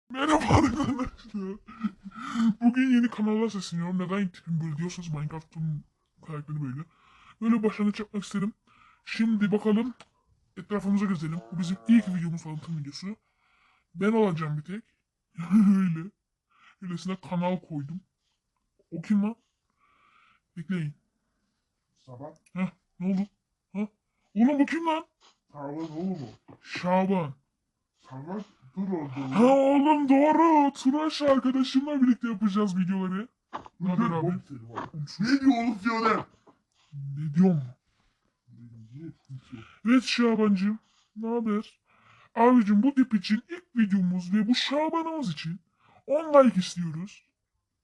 Merhaba arkadaşlar. Bugün yeni kanala sesleniyorum. Neden tipim böyle diyorsanız Minecraft'ın karakteri böyle. Böyle başlangıç yapmak istedim. Şimdi bakalım etrafımıza gezelim. Bu bizim ilk videomuz, tanıtım videosu. Ben olacağım bir tek. Öyle. Öylesine kanal koydum. O kim lan? Bekleyin. Sabah. Heh, ne oldu? Ha? Oğlum bu kim lan? Şaban oğlum o. Şaban. Şaban dur orada. Ha oğlum doğru. Turaş arkadaşımla birlikte yapacağız videoları. Ne haber abi? Ne diyorsunuz diyorlar? Ne diyorsun? Evet Şabancığım. Ne haber? Abicim bu tip için ilk videomuz ve bu Şaban'ımız için 10 like istiyoruz.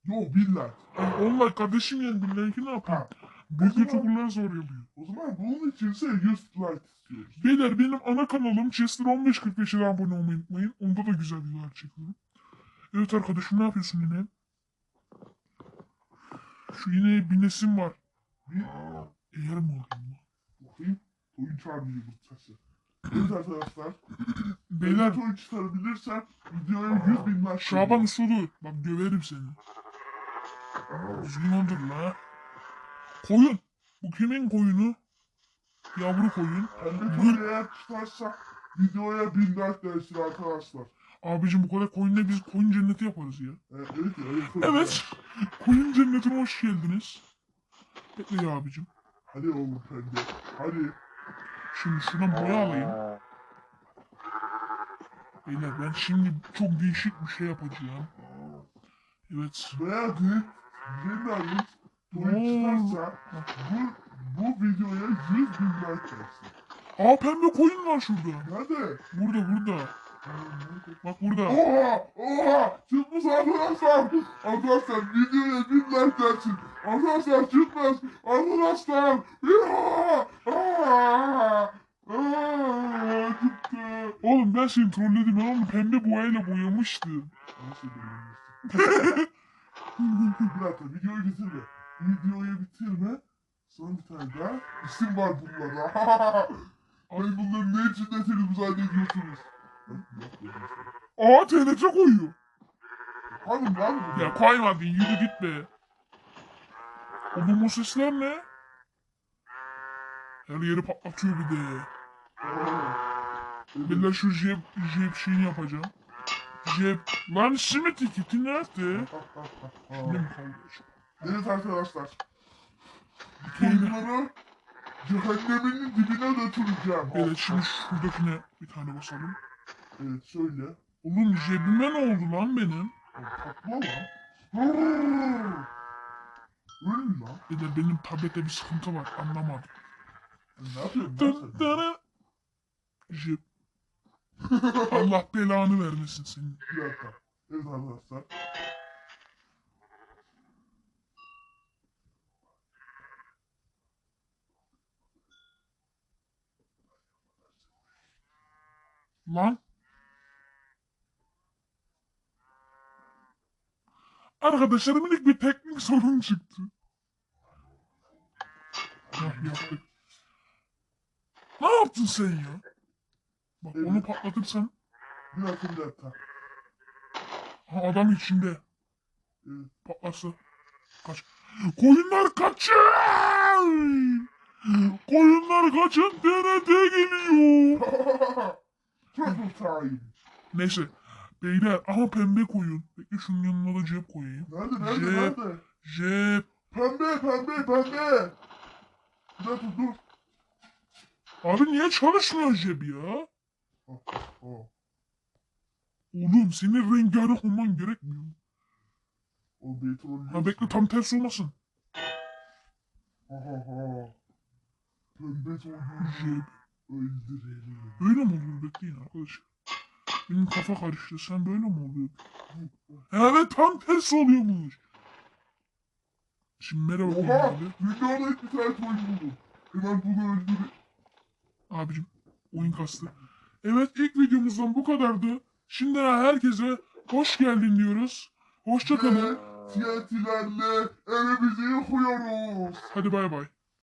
Yo billah. Yani 10 like kardeşim, yani bir like'ı ne yapayım? Ha. Büyük O zaman- youtuberlar zor yapıyor. O zaman bunun içinse 100 like istiyoruz. Beyler benim ana kanalım Chester 1545'e abone olmayı unutmayın. Onda da güzel videolar çekiyorum. Evet arkadaşım, ne yapıyorsun yine? Şu yine bir nesim var. Bir Eğer mi oldun mu? bakayım. Oyun çağırmıyor bu sesi. Evet arkadaşlar. Beyler Evet oyun çıkarabilirsem videoya 100 bin like. Şaban usulü. Bak döverim seni. Düzgün oldur la. Koyun. Bu kimin koyunu? Yavru koyun. Pembe toyu eğer çıkarsa videoya 1000 like dersin arkadaşlar. Abicim bu kadar koyunla biz koyun cenneti yaparız ya. Evet evet. Evet. Koyun cennetine hoş geldiniz. Bekle ya abicim. Hadi oğlum pembe. Hadi. Şimdi şuradan boya alayım. Beyler ben şimdi çok değişik bir şey yapacağım. Evet. Veya büyük Rena'yı toyu çıkarsa bu videoya 100 bin like dersin. Aa pembe koyun var şurada. Nerede? Burada. Bak burada. Oha! Oha! Çıkmış arkadaşlar! Arkadaşlar videoya 1000 like dersin. Arkadaşlar çıkmaz. Arkadaşlar! Ya! Aa! Aa! Çıktı. Oğlum ben seni trolledim ya, onu pembe boyayla boyamıştım. Nasıl bilmiyorsun? Bir dakika videoyu bitirme. Videoyu bitirme. Son bir tane daha. İsim var bunlarda. Ben bunların ne için deseniz zannediyorsunuz. Aa TNT koyuyor. Hanım lan bu. Ya koymadın, yürü git be. Oğlum o sesler ne? Her yeri patlatıyor bir de. Beyler şu jeb şeyini yapacağım. Jeb. Lan simit ikiti nerede? Şimdi mi kaldı? Evet arkadaşlar. Koyunları cehenneminin dibine götüreceğim. Evet şimdi şuradakine bir tane basalım. Evet şöyle. Oğlum jebime ne oldu lan benim? Tatlı lan. Ölüm lan. Beyler benim tablette bir sıkıntı var, anlamadım. Ne yapıyorsun lan Dın sen? dın. Jeb. Allah belanı vermesin senin. Bir dakika. Evet arkadaşlar. Lan. Arkadaşlar minik bir teknik sorun çıktı. Hah yaptık. Ne yaptın sen ya? Bak onu patlatırsan Bir dakika bir dakika. ha, adam içinde Evet. patlarsa kaç. Koyunlar kaçın! Koyunlar kaçın, TNT geliyor. Triple time. Neyse. Beyler ama pembe koyun. Bekle şunun yanına da cep koyayım. Nerede Jeb. nerede? Cep. Pembe pembe pembe. Bir dakika dur. Abi niye çalışmıyor cep ya? Oh, oh. Oğlum senin rengarenk olman gerekmiyor mu? O beton. Ha bekle tam tersi olmasın. Ha ha ha. Pembe toyu Cep. öldürelim. Böyle mi oluyor? Bekleyin arkadaşlar. Benim kafa karıştı. Sen böyle mi oluyor? Evet tam tersi oluyormuş. Şimdi merhaba Oha! koyun abi. Dünyada ilk bir tane toy buldum. Hemen bunu öldürelim. Abicim oyun kastı. Evet ilk videomuzdan bu kadardı. Şimdi herkese hoş geldin diyoruz. Hoşça kalın. TNT'lerle evimizi yıkıyoruz. Hadi bay bay.